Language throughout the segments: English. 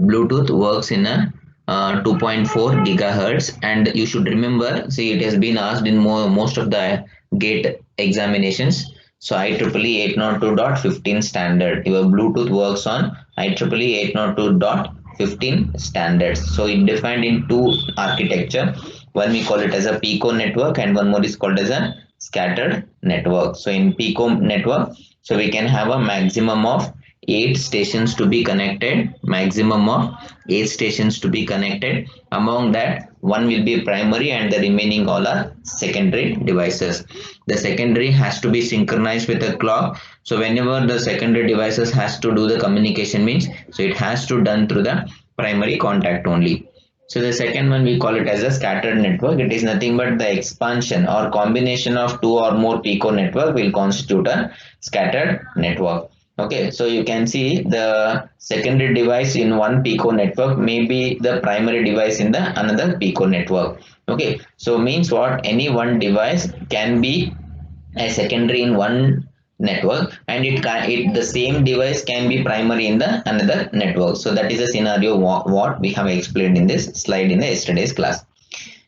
Bluetooth works in a 2.4 gigahertz, and you should remember, see, it has been asked in most of the gate examinations. So IEEE 802.15 standard, your Bluetooth works on IEEE 802.15 standards. So it defined in two architecture. One we call it as a Pico network, and one more is called as a scattered network. So in Pico network, so we can have a maximum of 8 stations to be connected, maximum of 8 stations to be connected. Among that, one will be primary and the remaining all are secondary devices. The secondary has to be synchronized with a clock. So whenever the secondary devices has to do the communication means, so it has to done through the primary contact only. So the second one we call it as a scattered network. It is nothing but the expansion or combination of two or more Pico network will constitute a scattered network. Okay, so you can see the secondary device in one Pico network may be the primary device in the another Pico network. Okay, so means what? Any one device can be a secondary in one network, and the same device can be primary in the another network. So that is a scenario what we have explained in this slide in the yesterday's class.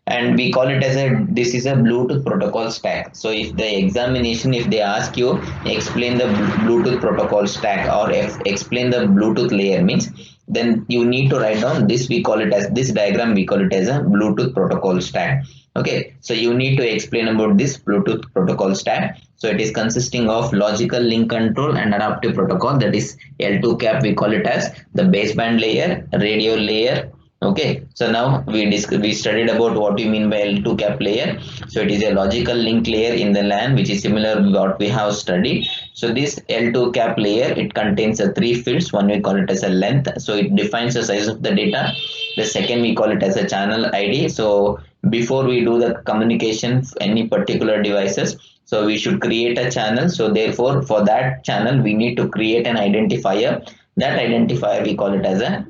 And we call it as a, this is a Bluetooth protocol stack. So if the examination, if they ask you explain the Bluetooth protocol stack or explain the Bluetooth layer means, then you need to write down this, we call it as, this diagram we call it as a Bluetooth protocol stack. Okay, so you need to explain about this Bluetooth protocol stack. So it is consisting of logical link control and adaptive protocol, that is L2 cap, we call it as the baseband layer, radio layer. Okay, so now we studied about what we mean by L2 cap layer. So it is a logical link layer in the LAN, which is similar to what we have studied. So this L2 cap layer, it contains a three fields. One we call it as a length, so it defines the size of the data. The second we call it as a channel ID. So before we do the communication any particular devices, so we should create a channel. So therefore for that channel we need to create an identifier. That identifier we call it as a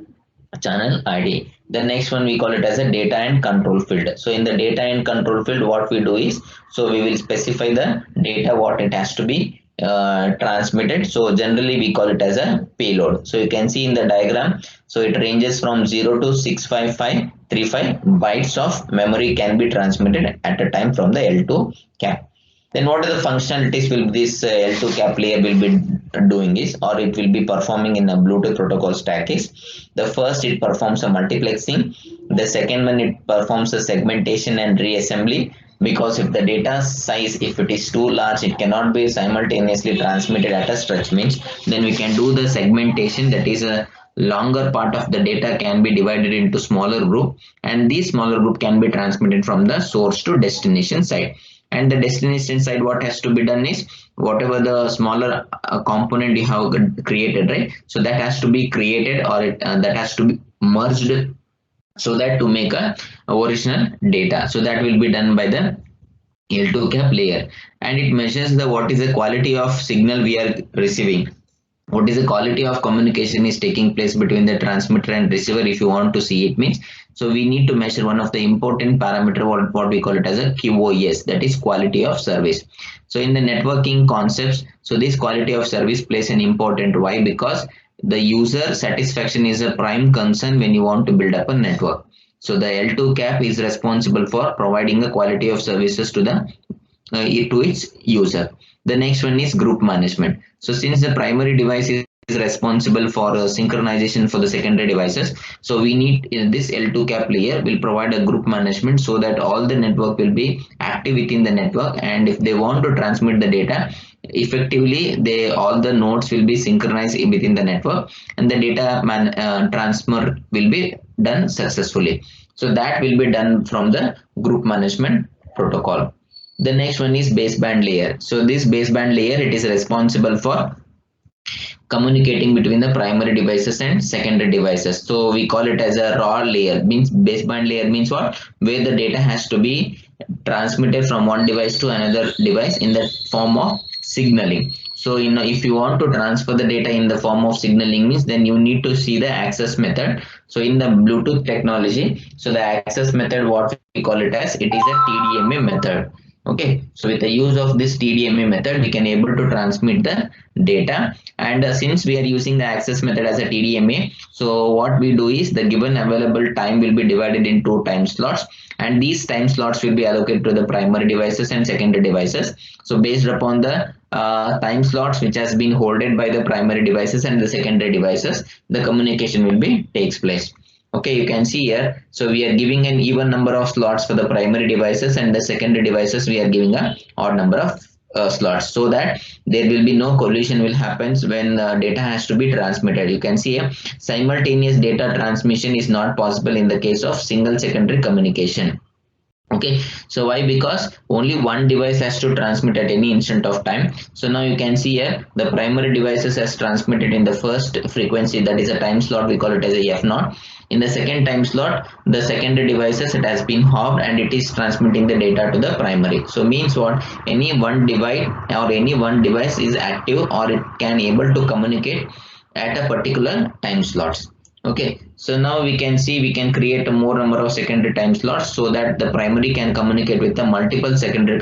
channel ID. The next one we call it as a data and control field. So in the data and control field, what we do is, so we will specify the data what it has to be transmitted. So generally we call it as a payload. So you can see in the diagram, so it ranges from 0 to 65535 bytes of memory can be transmitted at a time from the L2 cap. Then what are the functionalities will this L2 cap layer will be doing is, or it will be performing in a Bluetooth protocol stack is, the first it performs a multiplexing, the second one it performs a segmentation and reassembly, because if the data size, if it is too large, it cannot be simultaneously transmitted at a stretch means, then we can do the segmentation, that is a longer part of the data can be divided into smaller group, and these smaller group can be transmitted from the source to destination side. And the destination side, what has to be done is, whatever the smaller component you have created, right, so that has to be created, or that has to be merged, so that to make a original data. So that will be done by the L2 cap layer, and it measures the what is the quality of signal we are receiving, what is the quality of communication is taking place between the transmitter and receiver. If you want to see it means, so we need to measure one of the important parameter, what we call it as a QoS, that is quality of service. So in the networking concepts, so this quality of service plays an important, why, because the user satisfaction is a prime concern when you want to build up a network. So the L2 cap is responsible for providing the quality of services to the to its user. The next one is group management. So since the primary device is responsible for synchronization for the secondary devices, so we need this L2 cap layer will provide a group management, so that all the network will be active within the network, and if they want to transmit the data effectively, they all the nodes will be synchronized within the network, and the data transfer will be done successfully. So that will be done from the group management protocol. The next one is baseband layer. So this baseband layer, it is responsible for communicating between the primary devices and secondary devices. So we call it as a raw layer, means baseband layer means what, where the data has to be transmitted from one device to another device in the form of signaling. So if you want to transfer the data in the form of signaling means, then you need to see the access method. So in the Bluetooth technology, so the access method, what we call it as, it is a TDMA method. Okay, so with the use of this TDMA method, we can able to transmit the data. And since we are using the access method as a TDMA, so what we do is the given available time will be divided in 2 time slots, and these time slots will be allocated to the primary devices and secondary devices. So based upon the time slots which has been holded by the primary devices and the secondary devices, the communication will be takes place. Okay, you can see here. So we are giving an even number of slots for the primary devices, and the secondary devices we are giving a odd number of slots, so that there will be no collision will happens when data has to be transmitted. You can see here, simultaneous data transmission is not possible in the case of single secondary communication. Okay, so why? Because only one device has to transmit at any instant of time. So now you can see here the primary devices has transmitted in the first frequency, that is a time slot, we call it as a f0. In the second time slot, the secondary devices, it has been hopped and it is transmitting the data to the primary. So means what? Any one device or any one device is active, or it can able to communicate at a particular time slots. Okay, so now we can see we can create a more number of secondary time slots, so that the primary can communicate with the multiple secondary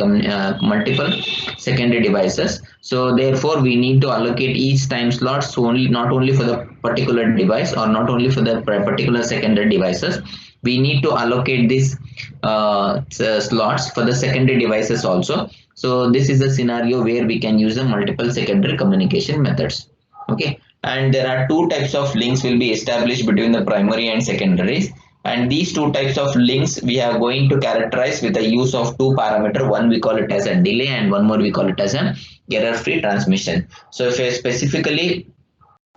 devices. So therefore we need to allocate each time slots only, not only for the particular device or not only for the particular secondary devices. We need to allocate these slots for the secondary devices also. So this is a scenario where we can use the multiple secondary communication methods. Okay, and there are two types of links will be established between the primary and secondaries, and these two types of links we are going to characterize with the use of two parameter. One we call it as a delay, and one more we call it as an error free transmission. So if you specifically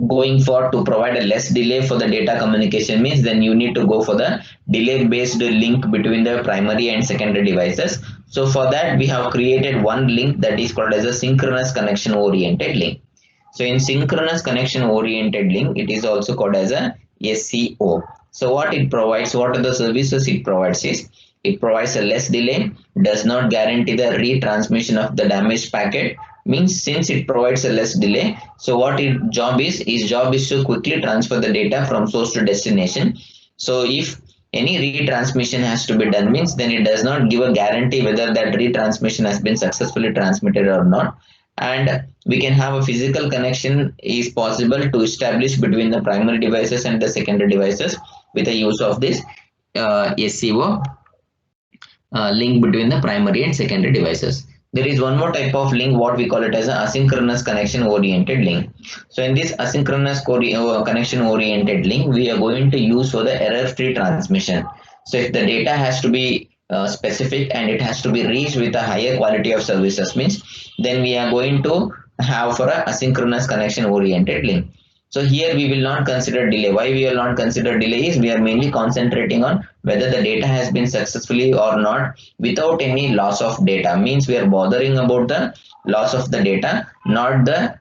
going for to provide a less delay for the data communication, means then you need to go for the delay based link between the primary and secondary devices. So for that we have created one link that is called as a synchronous connection oriented link. So in synchronous connection oriented link, it is also called as a SCO. So what it provides, what are the services it provides is, it provides a less delay, does not guarantee the retransmission of the damaged packet. Means since it provides a less delay, so what its job is to quickly transfer the data from source to destination. So if any retransmission has to be done, means then it does not give a guarantee whether that retransmission has been successfully transmitted or not. And we can have a physical connection is possible to establish between the primary devices and the secondary devices with the use of this SCO link between the primary and secondary devices. There is one more type of link, what we call it as an asynchronous connection oriented link. So in this asynchronous connection oriented link, we are going to use for the error free transmission. So if the data has to be specific and it has to be reached with a higher quality of services, means then we are going to have for a asynchronous connection oriented link. So here we will not consider delay. Why we will not consider delay is we are mainly concentrating on whether the data has been successfully or not without any loss of data. Means we are bothering about the loss of the data, not the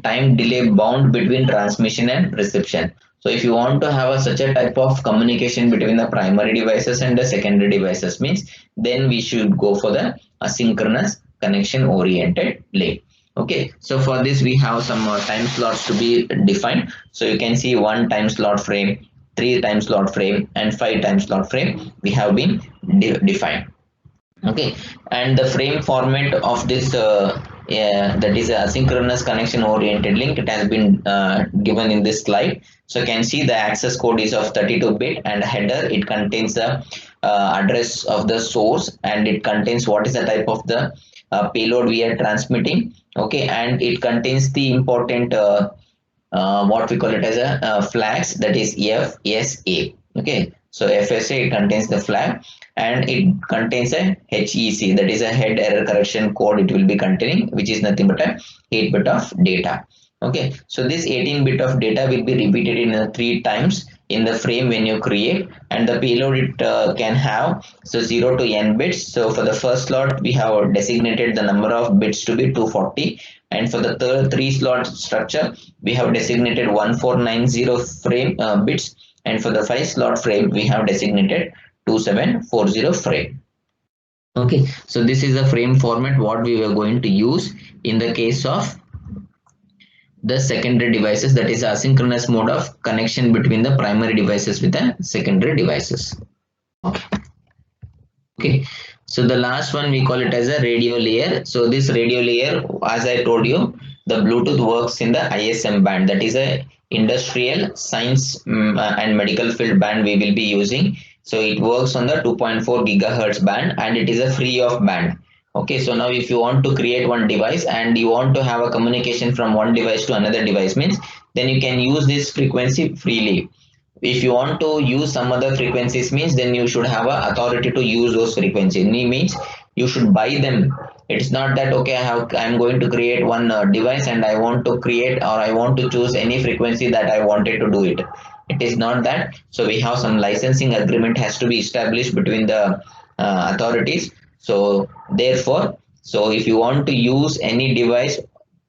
time delay bound between transmission and reception. So if you want to have such a type of communication between the primary devices and the secondary devices, means then we should go for the asynchronous connection oriented link. Okay, so for this we have some time slots to be defined. So you can see 1 time slot frame, 3 time slot frame, and 5 time slot frame we have been defined. Okay, and the frame format of this that is a asynchronous connection oriented link, it has been given in this slide. So you can see the access code is of 32-bit, and header, it contains the address of the source, and it contains what is the type of the payload we are transmitting. Okay, and it contains the important what we call it as a flags, that is FSA. Okay, so FSA, it contains the flag, and it contains a HEC, that is a head error correction code it will be containing, which is nothing but a 8-bit of data. Okay, so this 18-bit of data will be repeated in 3 times in the frame when you create, and the payload it can have so 0 to n bits. So for the first slot we have designated the number of bits to be 240, and for the third 3 slot structure we have designated 1490 frame bits, and for the 5 slot frame we have designated 2740 frame. Okay, so this is the frame format what we were going to use in the case of the secondary devices, that is asynchronous mode of connection between the primary devices with the secondary devices. Okay, So the last one we call it as a radio layer. So this radio layer, as I told you, the Bluetooth works in the ISM band. That is a industrial, science and medical field band we will be using. So it works on the 2.4 gigahertz band and it is a free of band. Okay, so now if you want to create one device and you want to have a communication from one device to another device means, then you can use this frequency freely. If you want to use some other frequencies means, then you should have a authority to use those frequencies. Means you should buy them. It's not that okay, I'm going to create one device and I want to create or I want to choose any frequency that I wanted to do it. It is not that. So we have some licensing agreement has to be established between the authorities. So therefore, so if you want to use any device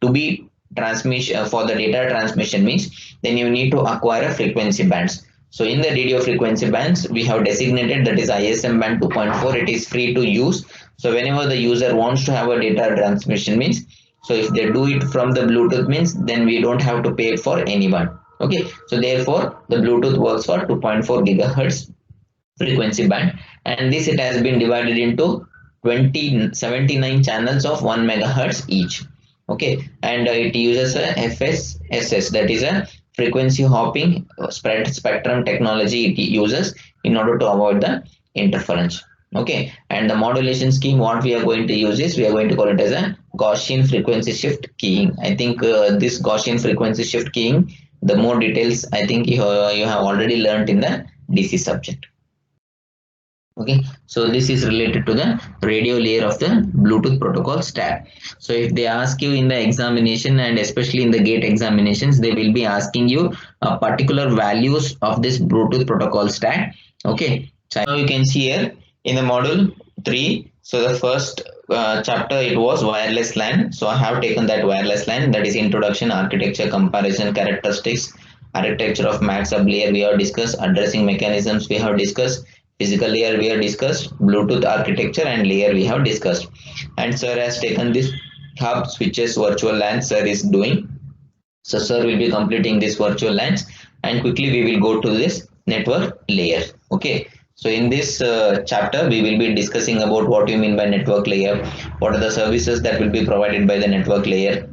to be transmission for the data transmission means, then you need to acquire a frequency bands. So in the radio frequency bands, we have designated that is ISM band 2.4. It is free to use. So whenever the user wants to have a data transmission means, so if they do it from the Bluetooth means, then we don't have to pay for anyone. Okay. So therefore, the Bluetooth works for 2.4 gigahertz frequency band, and this it has been divided into 79 channels of 1 megahertz each. Okay, and it uses a FSSS, that is a frequency hopping spread spectrum technology it uses in order to avoid the interference. Okay, and the modulation scheme what we are going to use is we are going to call it as a Gaussian frequency shift keying. I think this Gaussian frequency shift keying, the more details I think you have already learned in the DC subject. Okay, so this is related to the radio layer of the Bluetooth protocol stack. So if they ask you in the examination and especially in the gate examinations, they will be asking you particular values of this Bluetooth protocol stack. Okay, so now you can see here in the module 3. So the first chapter it was wireless LAN. So I have taken that wireless LAN, that is introduction, architecture, comparison, characteristics, architecture of MAC sub layer we have discussed, addressing mechanisms we have discussed, physical layer we have discussed, Bluetooth architecture and layer we have discussed. And sir has taken this hub switches virtual LAN sir is doing. So sir will be completing this virtual LANs and quickly we will go to this network layer. Okay. So in this chapter we will be discussing about what you mean by network layer, what are the services that will be provided by the network layer,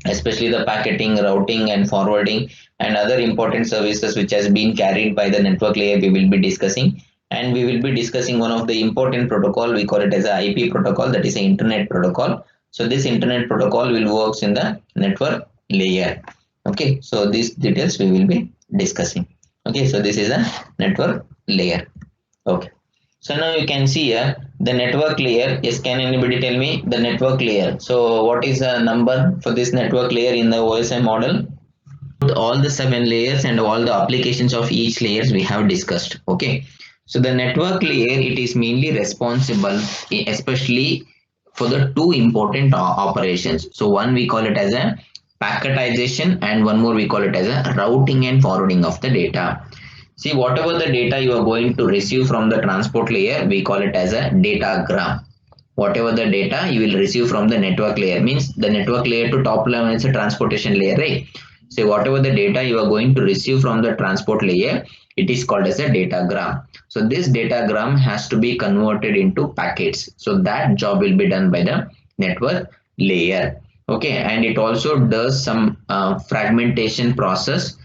especially the packetting, routing and forwarding and other important services which has been carried by the network layer we will be discussing. And we will be discussing one of the important protocol, we call it as a IP protocol, that is an internet protocol. So this internet protocol will works in the network layer. Okay, so these details we will be discussing. Okay, so this is a network layer. Okay, so now you can see here the network layer. Yes, can anybody tell me the network layer? So what is the number for this network layer in the OSI model? All the 7 layers and all the applications of each layers we have discussed. Okay, so the network layer, it is mainly responsible especially for the two important operations. So one we call it as a packetization and one more we call it as a routing and forwarding of the data. See, whatever the data you are going to receive from the transport layer, we call it as a datagram. Whatever the data you will receive from the network layer, means the network layer to top level is a transportation layer, right? So whatever the data you are going to receive from the transport layer, it is called as a datagram. So this datagram has to be converted into packets. So that job will be done by the network layer. Okay, and it also does some fragmentation process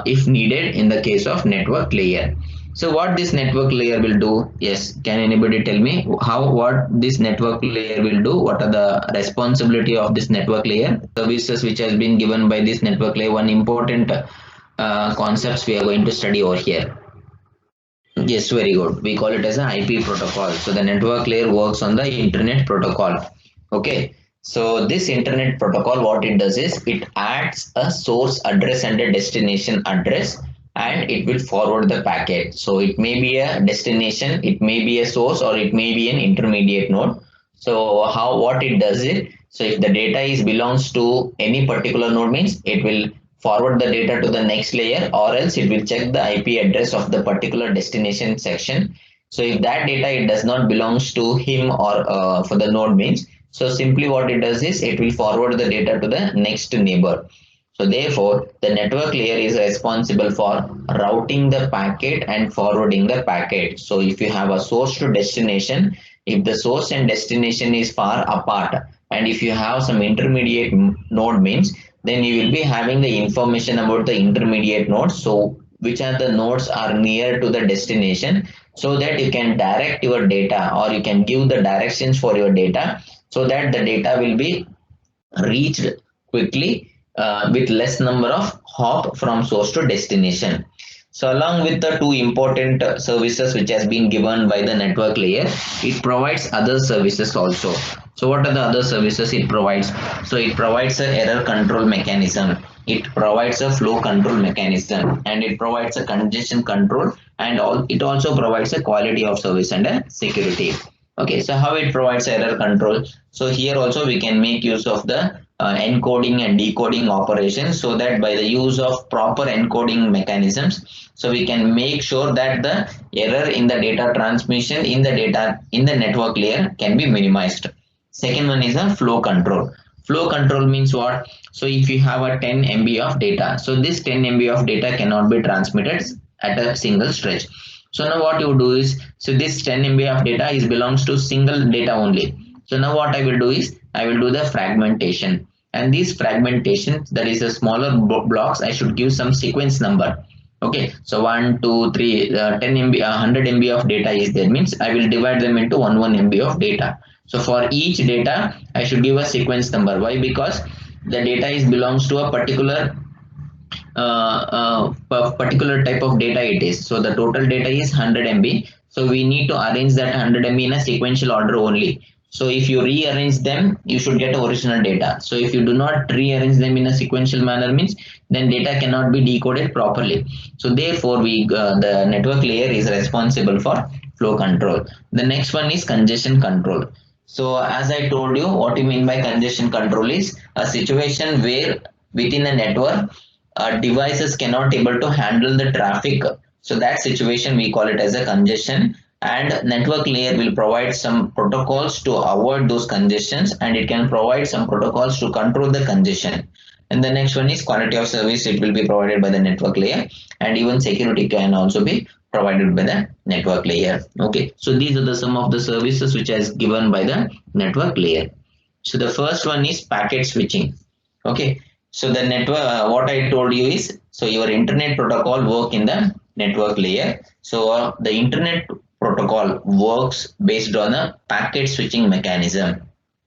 if needed in the case of network layer. So what this network layer will do? Yes, can anybody tell me what this network layer will do? What are the responsibility of this network layer? Services which has been given by this network layer. One important concepts we are going to study over here. Yes, very good. We call it as an IP protocol. So the network layer works on the internet protocol. Okay. So this internet protocol, what it does is it adds a source address and a destination address, and it will forward the packet. So it may be a destination, it may be a source, or it may be an intermediate node. So what it does is, so if the data is belongs to any particular node means it will forward the data to the next layer, or else it will check the IP address of the particular destination section. So if that data it does not belongs to him or for the node means, so simply what it does is it will forward the data to the next neighbor. So therefore, the network layer is responsible for routing the packet and forwarding the packet. So if you have a source to destination, If the source and destination is far apart, and if you have some intermediate node means, then you will be having the information about the intermediate nodes. So which are the nodes are near to the destination, so that you can direct your data, or you can give the directions for your data, so that the data will be reached quickly with less number of hop from source to destination. So along with the two important services which has been given by the network layer, it provides other services also. So what are the other services it provides? So it provides a error control mechanism, it provides a flow control mechanism, and it provides a congestion control, and it also provides a quality of service and a security. Okay, so how it provides error control? So here also we can make use of the encoding and decoding operations, so that by the use of proper encoding mechanisms, so we can make sure that the error in the data transmission in the data in the network layer can be minimized. Second one is a flow control. Flow control means what? So if you have a 10 MB of data, so this 10 MB of data cannot be transmitted at a single stretch. So now what you do is, so this 10 MB of data is belongs to single data only. So now what I will do is, I will do the fragmentation, and these fragmentation, that is a smaller blocks, I should give some sequence number. Okay, so 1 2 3 10 MB 100 MB of data is there, means I will divide them into 1 MB of data. So for each data I should give a sequence number. Why? Because the data is belongs to a particular type of data it is. So the total data is 100 MB. So we need to arrange that 100 MB in a sequential order only. So if you rearrange them, you should get original data. So if you do not rearrange them in a sequential manner, means then data cannot be decoded properly. So therefore, the network layer is responsible for flow control. The next one is congestion control. So as I told you, what you mean by congestion control is a situation where within a network, devices cannot able to handle the traffic. So that situation we call it as a congestion, and network layer will provide some protocols to avoid those congestions, and it can provide some protocols to control the congestion. And the next one is quality of service. It will be provided by the network layer, and even security can also be provided by the network layer. Okay, so these are the some of the services which is given by the network layer. So the first one is packet switching. Okay, so the network, what I told you is, so your internet protocol work in the network layer. So the internet protocol works based on a packet switching mechanism.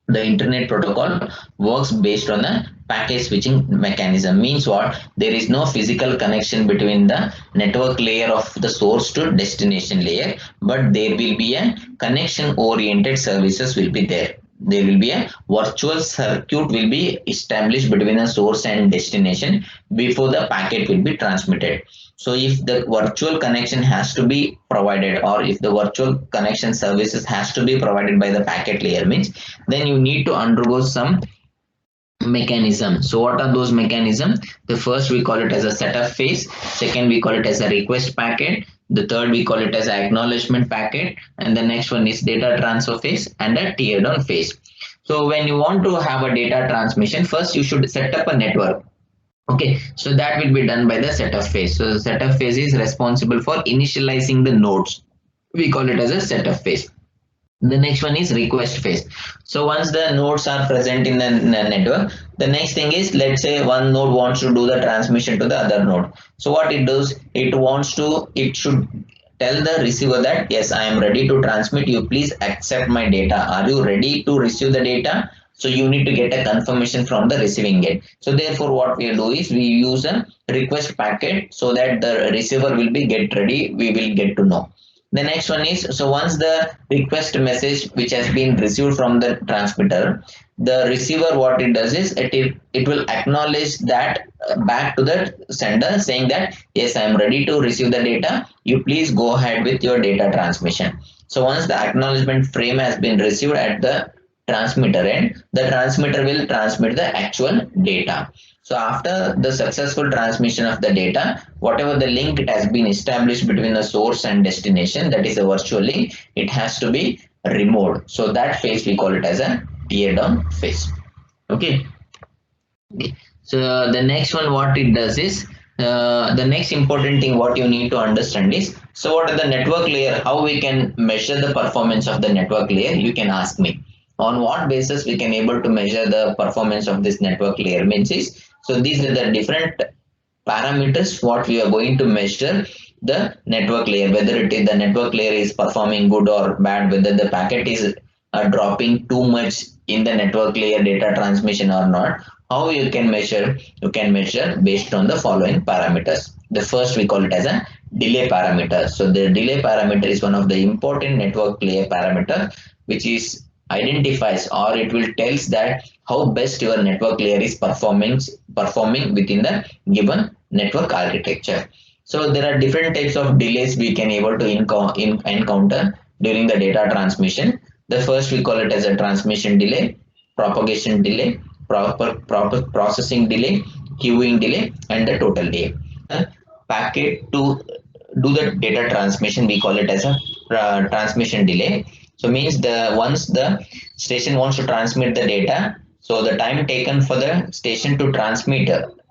The internet protocol works based on a packet switching mechanism. Means what? There is no physical connection between the network layer of the source to destination layer, but there will be a connection oriented services will be there. There will be a virtual circuit will be established between a source and destination before the packet will be transmitted. So if the virtual connection has to be provided, or if the virtual connection services has to be provided by the packet layer, means then you need to undergo some mechanism. So what are those mechanisms? The first we call it as a setup phase, second we call it as a request packet, the third we call it as an acknowledgement packet, and the next one is data transfer phase and a tear down phase. So when you want to have a data transmission, first you should set up a network. Okay, so that will be done by the setup phase. So the setup phase is responsible for initializing the nodes. We call it as a setup phase. The next one is request phase. So once the nodes are present in the network, the next thing is, let's say one node wants to do the transmission to the other node. So what it does, it should tell the receiver that yes, I am ready to transmit, you please accept my data. Are you ready to receive the data? So you need to get a confirmation from the receiving end. So therefore what we do is, we use a request packet so that the receiver will be get ready, we will get to know. The next one is, so once the request message which has been received from the transmitter, the receiver what it does is, it will acknowledge that back to the sender, saying that yes, I am ready to receive the data, you please go ahead with your data transmission. So once the acknowledgement frame has been received at the transmitter end, the transmitter will transmit the actual data. So after the successful transmission of the data, whatever the link it has been established between the source and destination, that is a virtual link, it has to be removed. So that phase we call it as a tear down phase. Okay. So the next one what it does is, the next important thing what you need to understand is, so what are the network layer, how we can measure the performance of the network layer, you can ask me. On what basis we can able to measure the performance of this network layer means is, so these are the different parameters what we are going to measure the network layer, whether it is the network layer is performing good or bad, whether the packet is dropping too much in the network layer data transmission or not. How you can measure? You can measure based on the following parameters. The first we call it as a delay parameter. So the delay parameter is one of the important network layer parameter which is identifies or it will tells that how best your network layer is performing within the given network architecture. So there are different types of delays we can able to encounter during the data transmission. The first we call it as a transmission delay, propagation delay, proper processing delay, queuing delay, and the total delay. Packet to do the data transmission, we call it as a transmission delay. So means the once the station wants to transmit the data, so the time taken for the station to transmit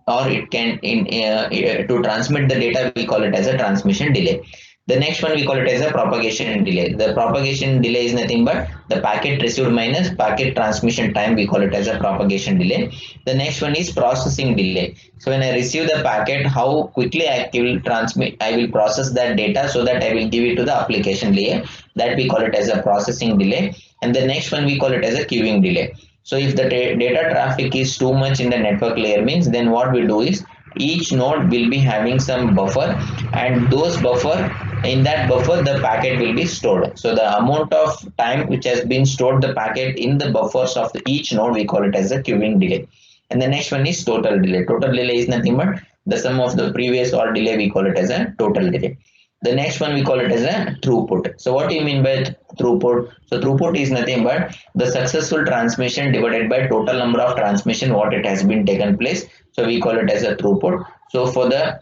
or it can to transmit the data, we call it as a transmission delay. The next one we call it as a propagation delay. The propagation delay is nothing but the packet received minus packet transmission time, we call it as a propagation delay. The next one is processing delay. So when I receive the packet, how quickly I will transmit, I will process that data so that I will give it to the application layer, that we call it as a processing delay. And the next one we call it as a queuing delay. So if the data traffic is too much in the network layer means, then what we do is each node will be having some buffer, and those buffer, in that buffer the packet will be stored. So the amount of time which has been stored the packet in the buffers of each node, we call it as a queuing delay. And the next one is total delay. Total delay is nothing but the sum of the previous or delay, we call it as a total delay. The next one we call it as a throughput. So what do you mean by throughput? So throughput is nothing but the successful transmission divided by total number of transmission what it has been taken place. So we call it as a throughput. So for the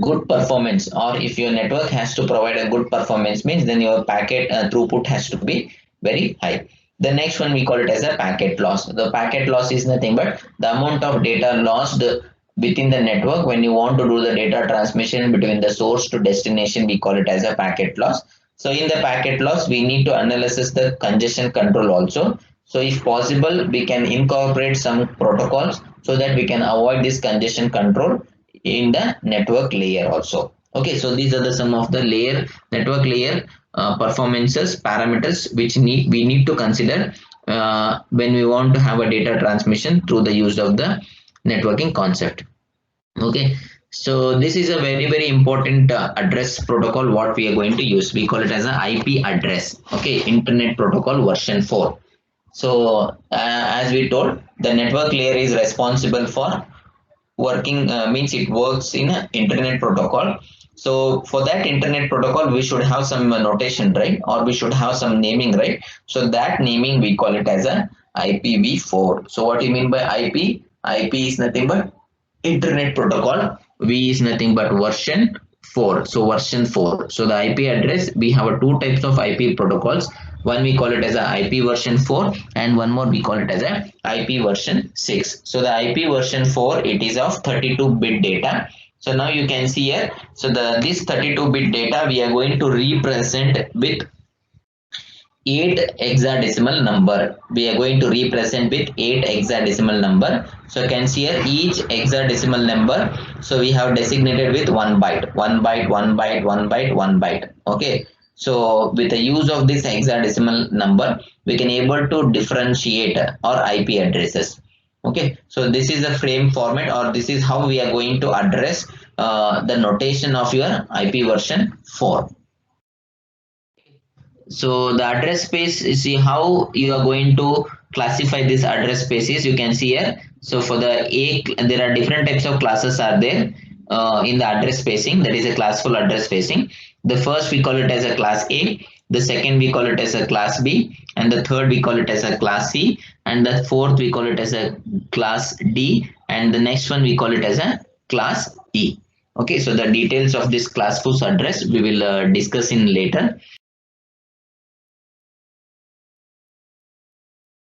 good performance, or if your network has to provide a good performance means, then your packet throughput has to be very high. The next one we call it as a packet loss. The packet loss is nothing but the amount of data lost within the network when you want to do the data transmission between the source to destination, we call it as a packet loss. So in the packet loss we need to analyze the congestion control also. So if possible we can incorporate some protocols so that we can avoid this congestion control in the network layer also. Okay, so these are the some of the network layer performances parameters which we need to consider when we want to have a data transmission through the use of the networking concept. Okay, so this is a very important address protocol what we are going to use. We call it as an IP address. Okay, Internet Protocol version 4. So as we told, the network layer is responsible for working means it works in a internet protocol. So for that internet protocol we should have some notation, right, or we should have some naming, right? So that naming we call it as a IPv4. So what do you mean by IP is nothing but internet protocol, V is nothing but version 4. So version 4. So the IP address, we have two types of IP protocols. One we call it as a IP version 4 and one more we call it as a IP version 6. So the IP version 4, it is of 32-bit data. So now you can see here, so this 32-bit data we are going to represent with 8 hexadecimal number. We are going to represent with 8 hexadecimal number. So you can see here each hexadecimal number. So we have designated with 1 byte, 1 byte, 1 byte, 1 byte, 1 byte. Okay. So with the use of this hexadecimal number, we can able to differentiate our IP addresses. Okay. So this is the frame format, or this is how we are going to address the notation of your IP version 4. So the address space, you see how you are going to classify this address spaces, you can see here. So for the A, there are different types of classes are there in the address spacing. That is a classful address spacing. The first we call it as a class A, the second we call it as a class B, and the third we call it as a class C, and the fourth we call it as a class D, and the next one we call it as a class E. Okay, so the details of this classful address we will discuss in later.